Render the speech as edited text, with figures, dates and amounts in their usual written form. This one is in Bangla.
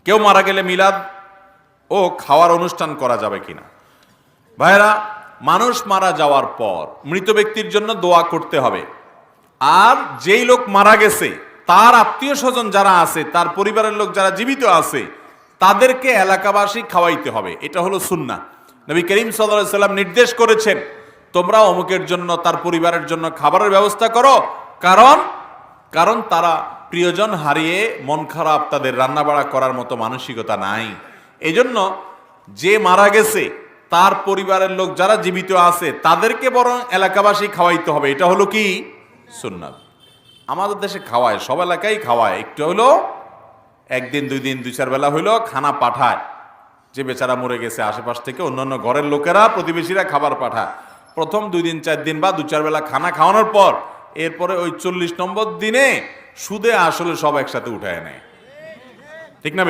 কেউ মারা গেলে মিলাদ ও খাওয়ার অনুষ্ঠান করা যাবে কিনা? ভাইরা, মানুষ মারা যাওয়ার পর মৃত ব্যক্তির জন্য দোয়া করতে হবে। আর যেই লোক মারা গেছে তার আত্মীয় স্বজন যারা আছে, তার পরিবারের লোক যারা জীবিত আছে, তাদেরকে এলাকাবাসী খাওয়াইতে হবে। এটা হলো সুন্নাহ। নবী করিম সাল্লাল্লাহু আলাইহি সাল্লাম নির্দেশ করেছেন, তোমরা অমুকের জন্য, তার পরিবারের জন্য খাবারের ব্যবস্থা করো, কারণ তারা প্রিয়জন হারিয়ে মন খারাপ, তাদের রান্নাবাড়া করার মতো মানসিকতা নাই। এই জন্য যে মারা গেছে তার পরিবারের লোক যারা জীবিত আছে তাদেরকে বরং এলাকাবাসী খাওয়াইতে হবে। এটা হলো কি সুন্নাত। আমাদের দেশে খাওয়ায়, সব এলাকায় খাওয়ায়, একটু হলো একদিন দুই দিন 2-4 বেলা হইলো খানা পাঠায়। যে বেচারা মরে গেছে আশেপাশ থেকে অন্যান্য ঘরের লোকেরা, প্রতিবেশীরা খাবার পাঠায়। প্রথম 2 দিন 4 দিন বা 2-4 বেলা খানা খাওয়ানোর পর এরপরে ওই 40 নম্বর দিনে সুদে আসলে সব একসাথে উঠায় নেয়। ঠিক না?